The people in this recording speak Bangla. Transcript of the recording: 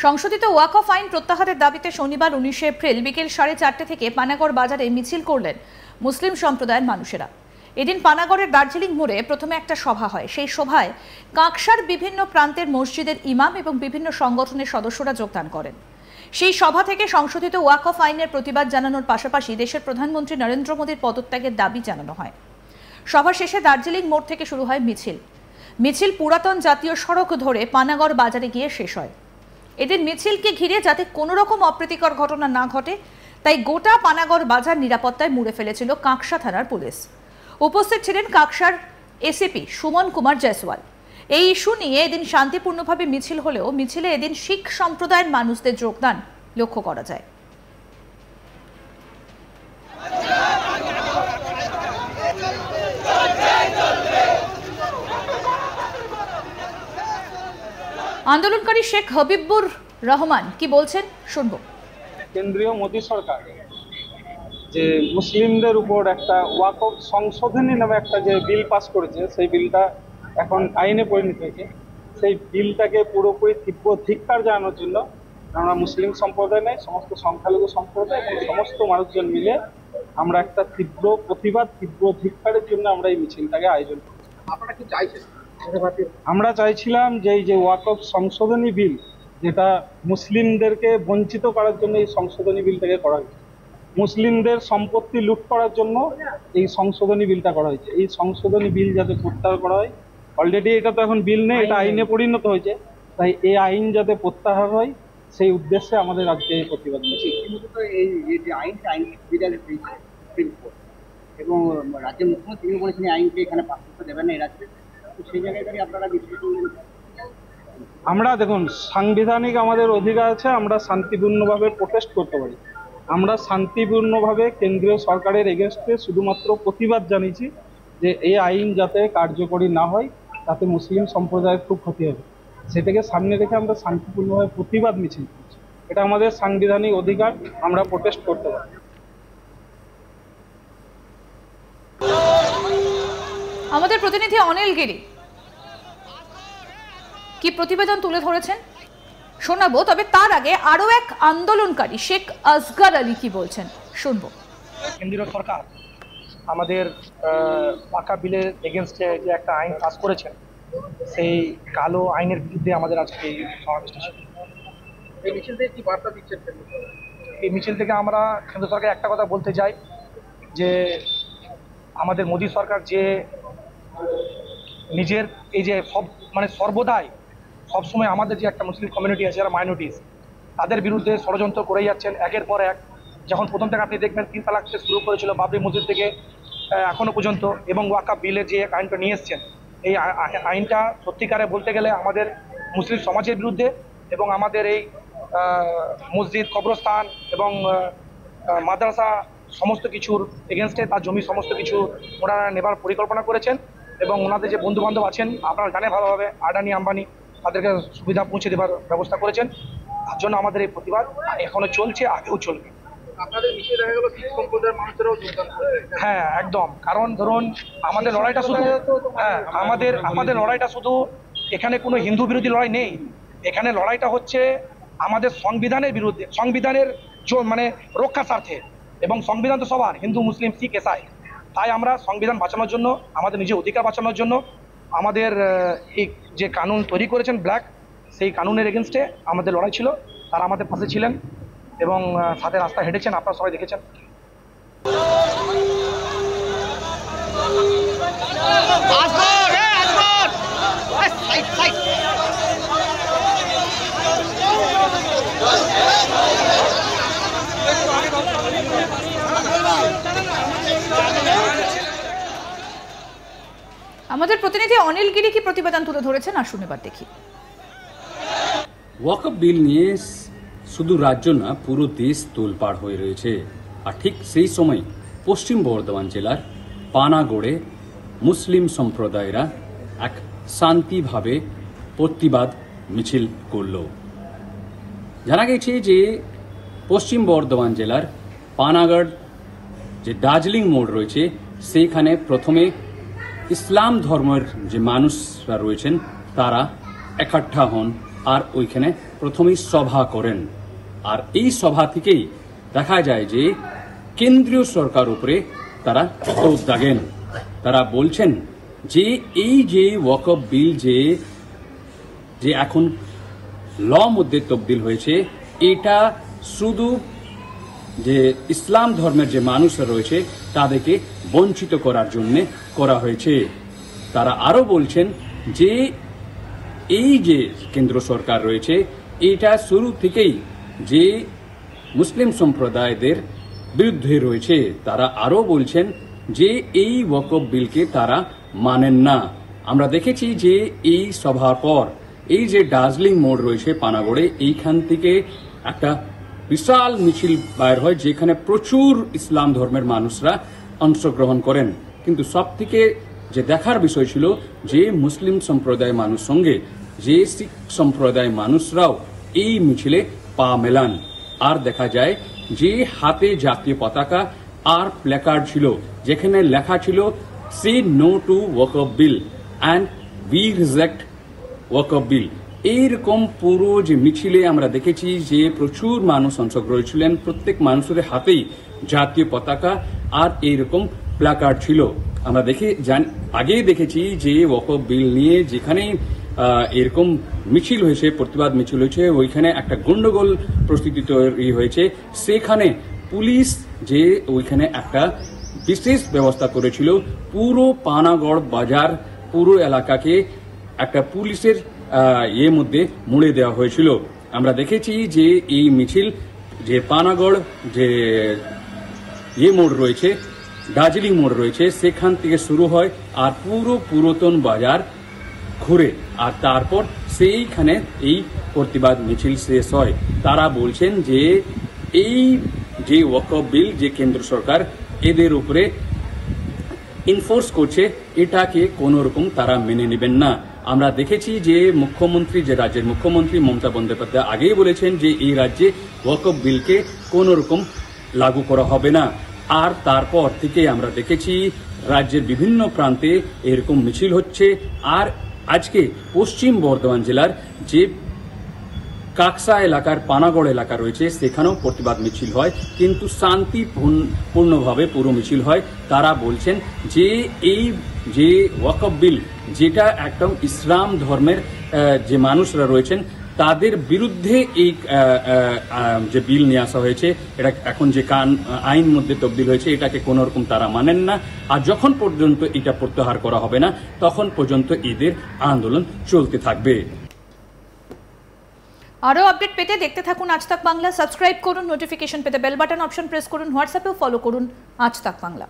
সংশোধিত ওয়াকফ আইন প্রত্যাহারের দাবিতে শনিবার 19 এপ্রিল বিকেল 4:30 থেকে পানাগড় বাজারে মিছিল করলেন মুসলিম সম্প্রদায়ের মানুষেরা। এদিন পানাগড়ের দার্জিলিং মোড়ে প্রথমে একটা সভা হয়। সেই সভায় কাকসার বিভিন্ন প্রান্তের মসজিদের ইমাম এবং বিভিন্ন সংগঠনের সদস্যরা যোগদান করেন। সেই সভা থেকে সংশোধিত ওয়াকফ আইনের প্রতিবাদ জানানোর পাশাপাশি দেশের প্রধানমন্ত্রী নরেন্দ্র মোদীর পদত্যাগের দাবি জানানো হয়। সভা শেষে দার্জিলিং মোড় থেকে শুরু হয় মিছিল পুরাতন জাতীয় সড়ক ধরে পানাগড় বাজারে গিয়ে শেষ হয়। এদিন মিছিলকে ঘিরে যাতে কোনো রকম অপ্রীতিকর ঘটনা না ঘটে তাই গোটা পানাগড় বাজার নিরাপত্তায় মুড়ে ফেলেছিল কাকসা থানার পুলিশ। উপস্থিত ছিলেন কাকসার এসিপি সুমন কুমার জয়সওয়াল। এই ইস্যু নিয়ে এদিন শান্তিপূর্ণভাবে মিছিল হলেও মিছিলে এদিন শিখ সম্প্রদায়ের মানুষদের যোগদান লক্ষ্য করা যায়। আন্দোলনকারী শেখ হাবিবুর রহমান কি বলছেন শুনবো। কেন্দ্রীয় মোদী সরকার যে মুসলিমদের উপর একটা ওয়াকফ সংশোধনী নামে একটা যে বিল পাস করেছে, সেই বিলটা এখন আইনে পরিণত হয়েছে। সেই বিলটাকে পুরোপুরি তীব্র ধিক্কার জানানোর জন্য আমরা মুসলিম সম্প্রদায় নেই, সমস্ত সংখ্যালঘু সম্প্রদায় এবং সমস্ত মানুষজন মিলে আমরা একটা তীব্র প্রতিবাদ, তীব্র ধিক্কারের জন্য আমরা এই মিছিলটাকে আয়োজন করি। আপনারা কি চাইছেন? আমরা চাইছিলাম যে এই যে ওয়াকফ সংশোধনী বিল, যেটা মুসলিমদেরকে বঞ্চিত করার জন্য এই সংশোধনী বিলটাকে করা হয়েছে, মুসলিমদের সম্পত্তি লুট করার জন্য এই সংশোধনী বিলটা করা হয়েছে। এই সংশোধনী বিল যাতে প্রত্যাহার করা হয়, অলরেডি এটা তো এখন বিল নেই, এটা আইনে পরিণত হয়েছে, তাই এই আইন যাতে প্রত্যাহার হয় সেই উদ্দেশ্যে আমাদের আজকে এই প্রতিবাদ মিছিল। এই যে আইনটা এবং রাজ্যের মুখ্যমন্ত্রী তিনি বলেছেন আইনকে এখানে পাস করতে দেবেন না এই রাজ্যে, তো সেই জায়গায় দাঁড়িয়ে আপনারা আমরা দেখুন, সাংবিধানিক আমাদের অধিকার আছে, আমরা শান্তিপূর্ণভাবে প্রোটেস্ট করতে পারি। আমরা শান্তিপূর্ণভাবে কেন্দ্রীয় সরকারের এগেনস্টে শুধুমাত্র প্রতিবাদ জানিয়েছি যে এই আইন যাতে কার্যকরী না হয়, তাতে মুসলিম সম্প্রদায়ের খুব ক্ষতি হবে। সেটাকে সামনে রেখে আমরা শান্তিপূর্ণভাবে প্রতিবাদ মিছিল করছি। এটা আমাদের সাংবিধানিক অধিকার, আমরা প্রোটেস্ট করতে পারি। আমাদের প্রতিনিধি অনিল গিরি কি প্রতিবেদন তুলে ধরেছেন শোনাবো, তবে তার আগে আরো এক আন্দোলনকারী শেখ আসগর আলী কি বলছেন শুনবো। কেন্দ্রীয় সরকার আমাদের পাকা বিলের এগেনস্টে যে একটা আইন পাস করেছেন, সেই কালো আইনের বিরুদ্ধে আমাদের আজকে এই সমাবেশটা ছিল। এই মিছিল থেকে কি বার্তা দিচ্ছেন? এই মিছিল থেকে আমরা কেন্দ্র সরকার একটা কথা বলতে চাই যে আমাদের মোদী সরকার যে নিজের এই যে সর্বদাই সবসময় আমাদের যে একটা মুসলিম কমিউনিটি আছে যারা মাইনরিটিস, তাদের বিরুদ্ধে ষড়যন্ত্র করে যাচ্ছেন একের পর এক। যখন প্রথম থেকে আপনি দেখবেন 3 তালাক থেকে শুরু করেছিল বাবরি মসজিদ থেকে এখনো পর্যন্ত, এবং ওয়াকফ বিলের যে আইনটা নিয়ে এসছেন, এই আইনটা সত্যিকারে বলতে গেলে আমাদের মুসলিম সমাজের বিরুদ্ধে এবং আমাদের এই মসজিদ, কবরস্থান এবং মাদ্রাসা সমস্ত কিছুর এগেনস্টে, তার জমি সমস্ত কিছু ওনারা নেবার পরিকল্পনা করেছেন। এবং ওনাদের যে বন্ধুবান্ধব আছেন, আপনারা জানেন ভালোভাবে, আদানি আম্বানি, তাদেরকে সুবিধা পৌঁছে দেওয়ার ব্যবস্থা করেছেন। তার জন্য আমাদের এই প্রতিবাদ এখনো চলছে, আগেও চলবে। আপনাদের মিছিল দেখা গেল শিখ সম্প্রদায়ের মানুষেরাও যোগদান করে। হ্যাঁ, একদম। কারণ ধরুন আমাদের লড়াইটা শুধু এখানে কোনো হিন্দু বিরোধী লড়াই নেই। এখানে লড়াইটা হচ্ছে আমাদের সংবিধানের বিরুদ্ধে, সংবিধানের রক্ষার স্বার্থে। এবং সংবিধান তো সবার, হিন্দু, মুসলিম, শিখ, এসাই। তাই আমরা সংবিধান বাঁচানোর জন্য, আমাদের নিজের অধিকার বাঁচানোর জন্য আমাদের এই যে কানুন তৈরি করেছেন ব্ল্যাক, সেই কানুনের এগেনস্টে আমাদের লড়াই ছিল। তারা আমাদের পাশে ছিলেন এবং সাথে রাস্তা হেঁটেছেন, আপনারা সবাই দেখেছেন। আমাদের প্রতিনিধি অনিল গিরি কি প্রতিবেদন তুলে ধরেছেন আর শুনেবার দেখি। ওয়াকফ বিল নিয়ে শুধু রাজ্য না, পুরো দেশ তোলপাড় হয়ে রয়েছে। আর ঠিক সেই সময় পশ্চিম বর্ধমান জেলার পানাগড়ে মুসলিম সম্প্রদায়েরা এক শান্তিভাবে প্রতিবাদ মিছিল করল। জানা গেছে যে পশ্চিম বর্ধমান জেলার পানাগড় যে দার্জিলিং মোড় রয়েছে, সেইখানে প্রথমে ইসলাম ধর্মের যে মানুষরা রয়েছেন তারা একঠা হন আর ওইখানে প্রথমেই সভা করেন। আর এই সভা থেকেই দেখা যায় যে কেন্দ্রীয় সরকার উপরে তারা তোপ দাগেন। তারা বলছেন যে এই যে ওয়াকফ বিল যে এখন ল মধ্যে তবদিল হয়েছে, এটা শুধু যে ইসলাম ধর্মের যে মানুষরা রয়েছে তাদেরকে বঞ্চিত করার জন্য করা হয়েছে। তারা আরো বলছেন যে এই যে কেন্দ্র সরকার রয়েছে এটা শুরু থেকেই যে মুসলিম সম্প্রদায়দের বিরুদ্ধে রয়েছে। তারা আরো বলছেন যে এই ওয়াকফ বিলকে তারা মানেন না। আমরা দেখেছি যে এই সভার পর এই যে দার্জিলিং মোড় রয়েছে পানাগড়ে, এইখান থেকে একটা বিশাল মিছিল বাইর হয় যেখানে প্রচুর ইসলাম ধর্মের মানুষরা অংশগ্রহণ করেন। কিন্তু সব থেকে যে দেখার বিষয় ছিল যে মুসলিম সম্প্রদায় মানুষ সঙ্গে যে শিখ সম্প্রদায় মানুষরাও এই মিছিলে পা মেলান। আর দেখা যায় যে হাতে জাতীয় পতাকা আর প্ল্যাকার্ড ছিল যেখানে লেখা ছিল সে no to Waqf bill and we reject Waqf bill. এইরকম পুরো যে মিছিলে আমরা দেখেছি যে প্রচুর মানুষ অংশগ্রহণ ছিলেন, প্রত্যেক মানুষের হাতেই জাতীয় পতাকা আর এইরকম প্ল্যাকার্ড ছিল। আমরা আগেই দেখেছি যে ওয়াকফ বিল নিয়ে যেখানে এরকম মিছিল হয়েছে, প্রতিবাদ মিছিল হয়েছে, ওইখানে একটা গন্ডগোল পরিস্থিতি তৈরি হয়েছে। সেখানে পুলিশ যে ওইখানে একটা বিশেষ ব্যবস্থা করেছিল, পুরো পানাগড় বাজার পুরো এলাকাকে একটা পুলিশের মধ্যে মুড়ে দেওয়া হয়েছিল। আমরা দেখেছি যে এই মিছিল যে পানাগড় যে মোড় রয়েছে, দার্জিলিং মোড় রয়েছে, সেখান থেকে শুরু হয় আর পুরো পুরাতন বাজার ঘুরে আর তারপর সেইখানে এই প্রতিবাদ মিছিল শেষ হয়। তারা বলছেন যে এই যে ওয়াকফ বিল যে কেন্দ্র সরকার এদের উপরে ইনফোর্স করছে, এটাকে কোন রকম তারা মেনে নেবেন না। আমরা দেখেছি যে মুখ্যমন্ত্রী, যে রাজ্যের মুখ্যমন্ত্রী মমতা বন্দ্যোপাধ্যায় আগেই বলেছেন যে এই রাজ্যে ওয়াকফ বিলকে কোন রকম লাগু করা হবে না। আর তারপর থেকে আমরা দেখেছি রাজ্যের বিভিন্ন প্রান্তে এরকম মিছিল হচ্ছে। আর আজকে পশ্চিম বর্ধমান জেলার যে কাকসা এলাকার পানাগড় এলাকা রয়েছে সেখানেও প্রতিবাদ মিছিল হয়, কিন্তু শান্তিপূর্ণভাবে পুরো মিছিল হয়। তারা বলছেন যে এই যে ওয়াকফ বিল যেটা একদম ইসলাম ধর্মের যে মানুষরা রয়েছেন তাদের বিরুদ্ধে এই যে বিল নিয়ে আসা হয়েছে, এটা এখন যে আইন মধ্যে তবদিল হয়েছে, এটাকে কোন রকম তারা মানেন না। আর যখন পর্যন্ত এটা প্রত্যাহার করা হবে না তখন পর্যন্ত এদের আন্দোলন চলতে থাকবে। আরও আপডেট পেতে দেখতে থাকুন আজ তাক বাংলা। সাবস্ক্রাইব করুন, নোটিফিকেশন পেতে বেল বাটন অপশন প্রেস করুন, হোয়াটসঅ্যাপেও ফলো করুন আজ তাক বাংলা।